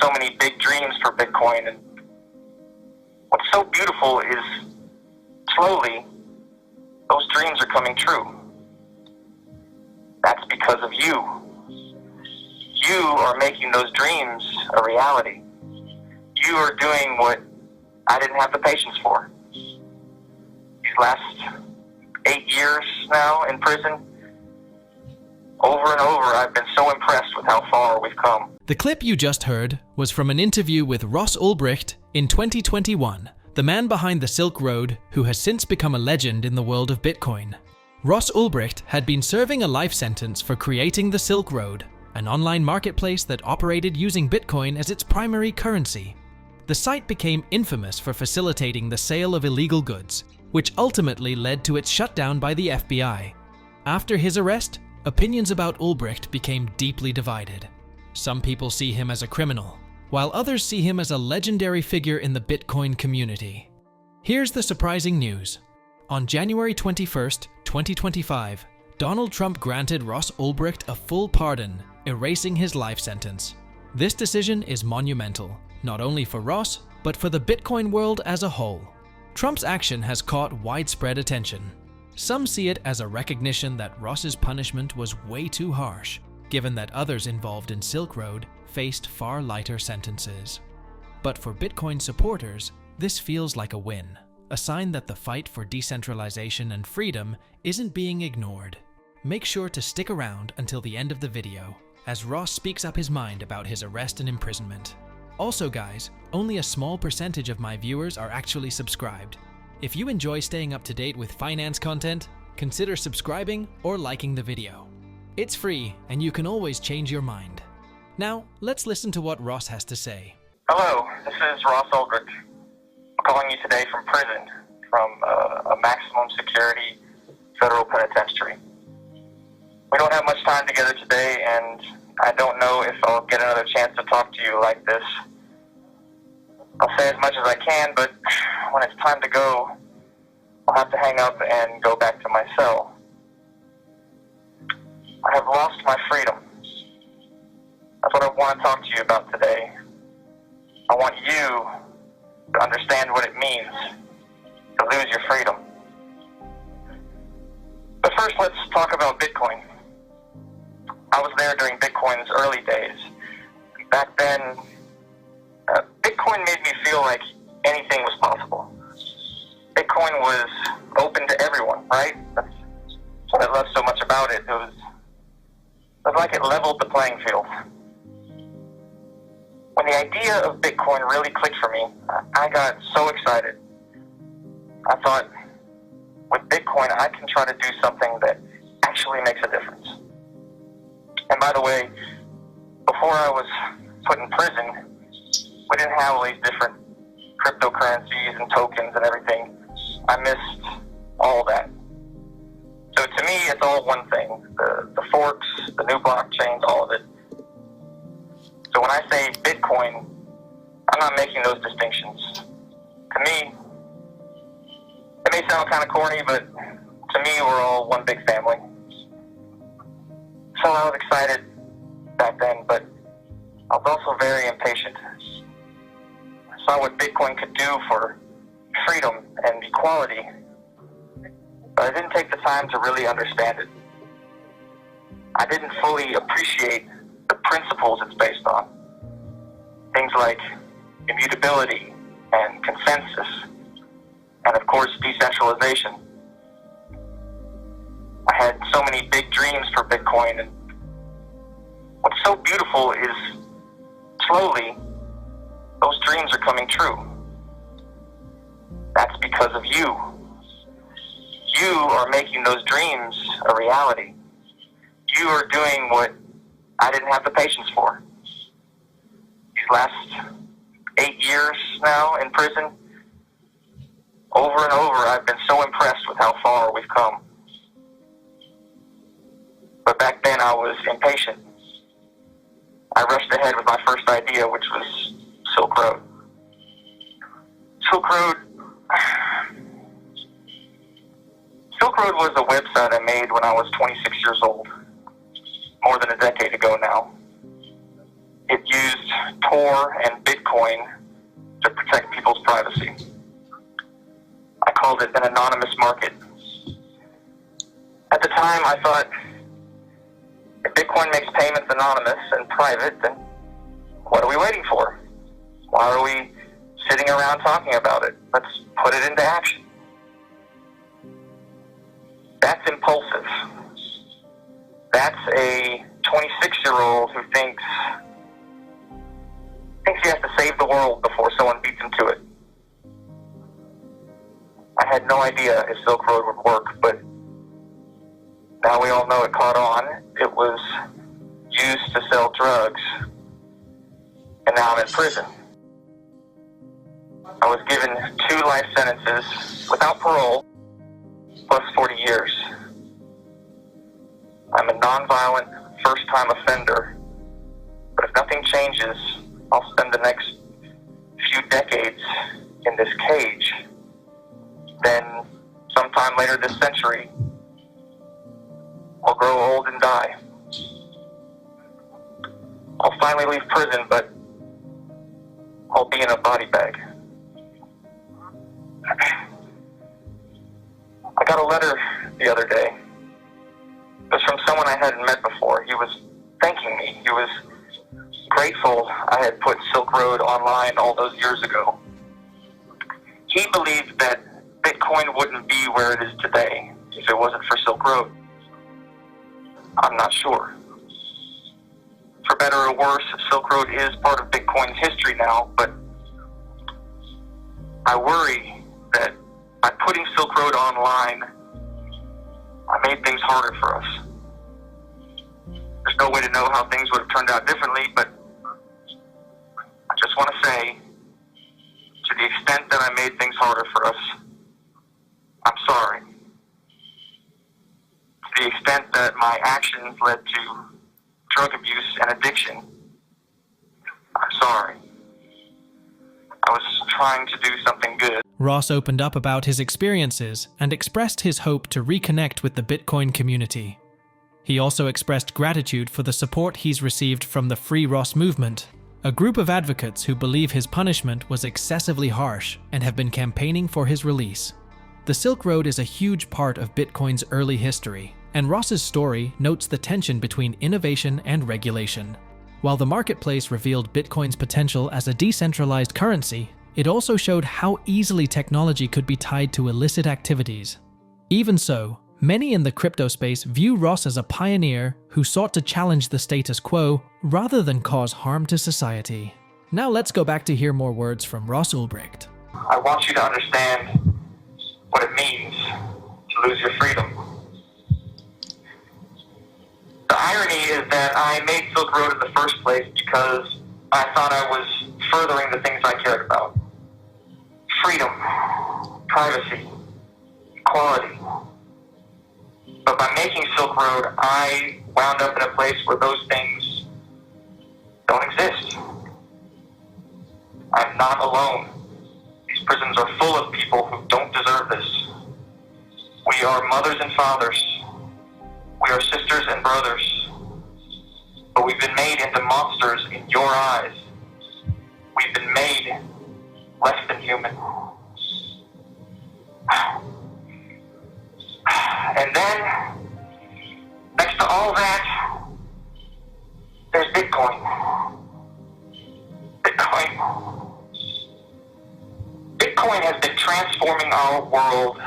so many big dreams for Bitcoin, and what's so beautiful is slowly those dreams are coming true. That's because of you. You are making those dreams a reality. You are doing what I didn't have the patience for. These last 8 years now in prison, over and over, I've been so impressed with how far we've come. The clip you just heard was from an interview with Ross Ulbricht in 2021, the man behind the Silk Road who has since become a legend in the world of Bitcoin. Ross Ulbricht had been serving a life sentence for creating the Silk Road, an online marketplace that operated using Bitcoin as its primary currency. The site became infamous for facilitating the sale of illegal goods, which ultimately led to its shutdown by the FBI. After his arrest, opinions about Ulbricht became deeply divided. Some people see him as a criminal, while others see him as a legendary figure in the Bitcoin community. Here's the surprising news. On January 21st, 2025, Donald Trump granted Ross Ulbricht a full pardon, erasing his life sentence. This decision is monumental, not only for Ross, but for the Bitcoin world as a whole. Trump's action has caught widespread attention. Some see it as a recognition that Ross's punishment was way too harsh, given that others involved in Silk Road faced far lighter sentences. But for Bitcoin supporters, this feels like a win, a sign that the fight for decentralization and freedom isn't being ignored. Make sure to stick around until the end of the video, as Ross speaks up his mind about his arrest and imprisonment. Also guys, only a small percentage of my viewers are actually subscribed. If you enjoy staying up to date with finance content, consider subscribing or liking the video. It's free, and you can always change your mind. Now, let's listen to what Ross has to say. Hello, this is Ross Ulbricht. I'm calling you today from prison, from a maximum security federal penitentiary. We don't have much time together today, and I don't know if I'll get another chance to talk to you like this. I'll say as much as I can, but when it's time to go, I'll have to hang up and go back to my cell. I have lost my freedom. That's what I want to talk to you about today. I want you to understand what it means to lose your freedom. But first, let's talk about Bitcoin. I was there during Bitcoin's early days. Back then, Bitcoin made me feel like anything was possible. Bitcoin was open to everyone, right? That's what I love so much about it. It was like it leveled the playing field. When the idea of Bitcoin really clicked for me, I got so excited. I thought, with Bitcoin, I can try to do something that actually makes a difference. And by the way, before I was put in prison, we didn't have all these different cryptocurrencies and tokens and everything. I missed all that. So to me, it's all one thing. The forks, the new blockchains, all of it. So when I say Bitcoin, I'm not making those distinctions. To me, it may sound kind of corny, but to me, we're all one big family. So I was excited back then, but I was also very impatient. I saw what Bitcoin could do for freedom and equality, but I didn't take the time to really understand it. I didn't fully appreciate the principles it's based on. Things like immutability and consensus, and of course, decentralization. I had so many big dreams for Bitcoin, and what's so beautiful is slowly those dreams are coming true. That's because of you. You are making those dreams a reality. You are doing what I didn't have the patience for. These last 8 years now in prison, over and over, I've been so impressed with how far we've come. But back then I was impatient. I rushed ahead with my first idea, which was Silk Road. Silk Road was a website I made when I was 26 years old, more than a decade ago now. It used Tor and Bitcoin to protect people's privacy. I called it an anonymous market. At the time, I thought, if Bitcoin makes payments anonymous and private, then what are we waiting for? Why are we sitting around talking about it? Let's put it into action. That's impulsive. That's a 26-year-old who thinks he has to save the world before someone beats him to it. I had no idea if Silk Road would work, but now we all know it caught on. It was used to sell drugs, and now I'm in prison. I was given 2 life sentences without parole, plus 40 years. I'm a nonviolent, first-time offender, but if nothing changes, I'll spend the next few decades in this cage. Then, sometime later this century, I'll grow old and die. I'll finally leave prison, but I'll be in a body bag. I got a letter the other day. It was from someone I hadn't met before. He was thanking me. He was grateful I had put Silk Road online all those years ago. He believed that Bitcoin wouldn't be where it is today if it wasn't for Silk Road. I'm not sure. For better or worse, Silk Road is part of Bitcoin's history now, but I worry that by putting Silk Road online, I made things harder for us. There's no way to know how things would have turned out differently, but I just want to say, to the extent that I made things harder for us, I'm sorry. To the extent that my actions led to drug abuse and addiction, I'm sorry. I was trying to do something good. Ross opened up about his experiences and expressed his hope to reconnect with the Bitcoin community. He also expressed gratitude for the support he's received from the Free Ross movement, a group of advocates who believe his punishment was excessively harsh and have been campaigning for his release. The Silk Road is a huge part of Bitcoin's early history, and Ross's story notes the tension between innovation and regulation. While the marketplace revealed Bitcoin's potential as a decentralized currency, it also showed how easily technology could be tied to illicit activities. Even so, many in the crypto space view Ross as a pioneer who sought to challenge the status quo rather than cause harm to society. Now let's go back to hear more words from Ross Ulbricht. I want you to understand what it means to lose your freedom. The irony is that I made Silk Road in the first place because I thought I was furthering the things I cared about. Freedom, privacy, equality. But by making Silk Road, I wound up in a place where those things don't exist. I'm not alone. These prisons are full of people who don't deserve this. We are mothers and fathers. We are sisters and brothers. But we've been made into monsters in your eyes. We've been made less than human. And then, next to all that, there's Bitcoin. Bitcoin has been transforming our world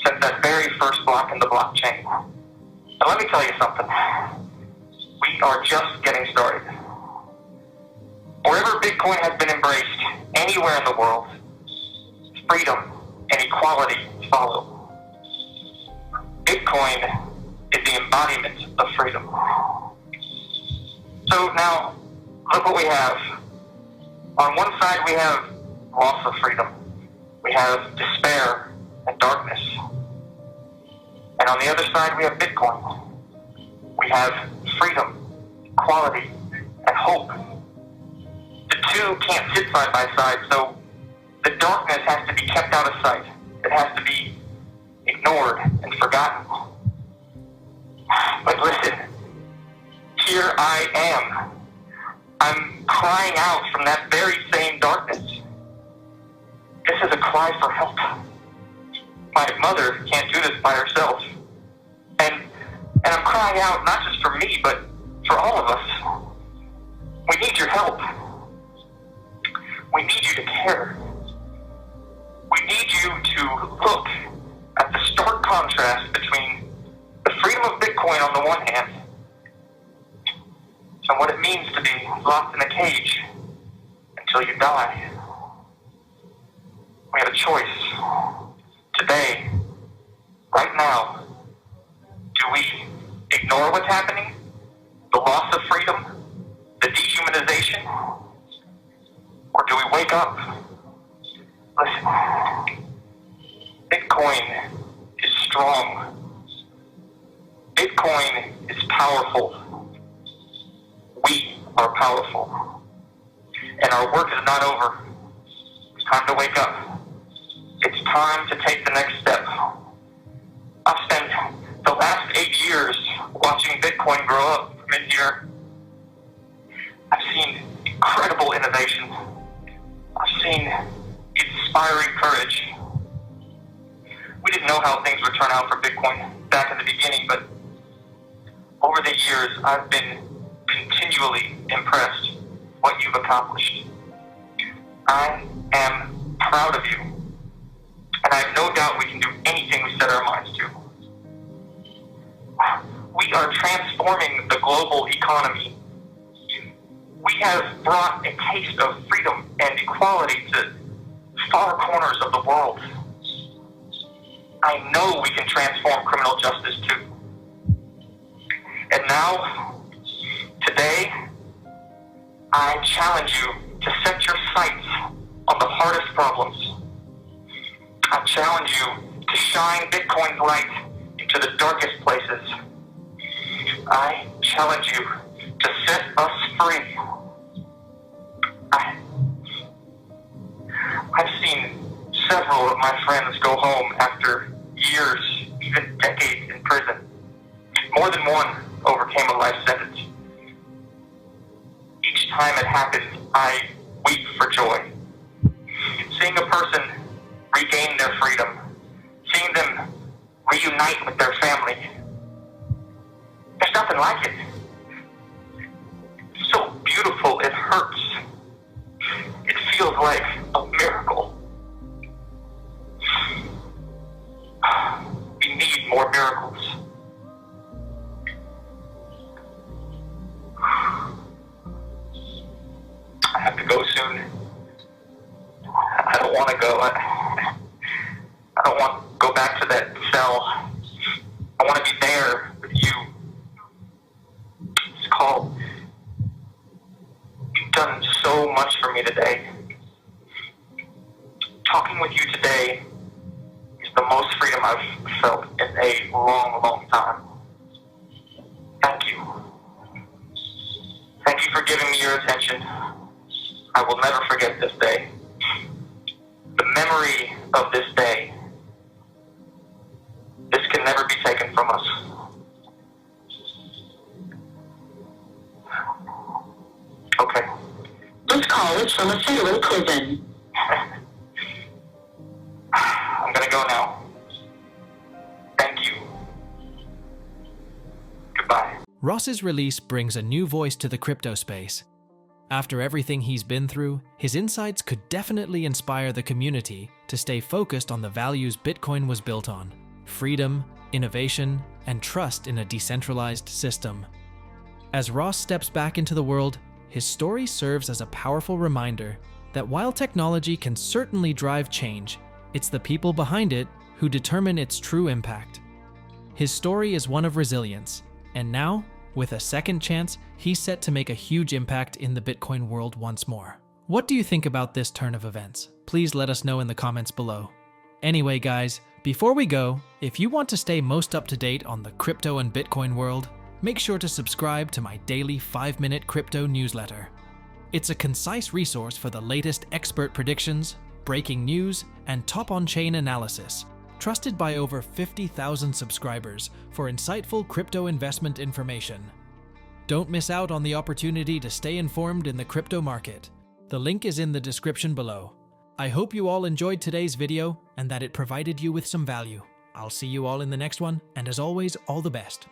since that very first block in the blockchain. And let me tell you something. We are just getting started. Wherever Bitcoin has been embraced, anywhere in the world, freedom and equality follow. Bitcoin is the embodiment of freedom. So now, look what we have. On one side, we have loss of freedom. We have despair and darkness. And on the other side, we have Bitcoin. We have freedom, equality, and hope. The two can't sit side by side, so the darkness has to be kept out of sight. It has to be ignored and forgotten. But listen, here I am. I'm crying out from that very same darkness. This is a cry for help. My mother can't do this by herself. And I'm crying out not just for me, but for all of us. We need your help. We need you to care. We need you to look at the stark contrast between the freedom of Bitcoin on the one hand and what it means to be locked in a cage until you die. We have a choice. Today, right now, do we ignore what's happening? The loss of freedom? The dehumanization? Or do we wake up? Listen, Bitcoin is strong. Bitcoin is powerful. We are powerful. And our work is not over. It's time to wake up. It's time to take the next step. I've spent the last 8 years watching Bitcoin grow up from in here. I've seen incredible innovation. I've seen inspiring courage. We didn't know how things would turn out for Bitcoin back in the beginning, but over the years, I've been continually impressed with what you've accomplished. I am proud of you, and I have no doubt we can do anything we set our minds to. We are transforming the global economy. We have brought a taste of freedom and equality to far corners of the world. I know we can transform criminal justice too. And now, today, I challenge you to set your sights on the hardest problems. I challenge you to shine Bitcoin's light into the darkest places. I challenge you to set us free. I've seen several of my friends go home after years, even decades in prison. More than one overcame a life sentence. Each time it happened, I weep for joy. Seeing a person regain their freedom, seeing them reunite with their family, there's nothing like it. It's so beautiful, it hurts. It feels like a miracle. We need more miracles. I have to go soon. I don't want to go. I don't want to go back to that cell. I want to be there with you. It's called, you've done so much for me today. Talking with you today is the most freedom I've felt in a long, long time. Thank you. Thank you for giving me your attention. I will never forget this day. The memory of this day, this can never be taken from us. Okay. This call is from a federal prison. I'm gonna go now. Thank you. Goodbye. Ross's release brings a new voice to the crypto space. After everything he's been through, his insights could definitely inspire the community to stay focused on the values Bitcoin was built on: freedom, innovation, and trust in a decentralized system. As Ross steps back into the world, his story serves as a powerful reminder that while technology can certainly drive change, it's the people behind it who determine its true impact. His story is one of resilience, and now, with a second chance, he's set to make a huge impact in the Bitcoin world once more. What do you think about this turn of events? Please let us know in the comments below. Anyway, guys, before we go, if you want to stay most up to date on the crypto and Bitcoin world, make sure to subscribe to my daily 5-minute crypto newsletter. It's a concise resource for the latest expert predictions, breaking news, and top-on-chain analysis, trusted by over 50,000 subscribers for insightful crypto investment information. Don't miss out on the opportunity to stay informed in the crypto market. The link is in the description below. I hope you all enjoyed today's video and that it provided you with some value. I'll see you all in the next one, and as always, all the best.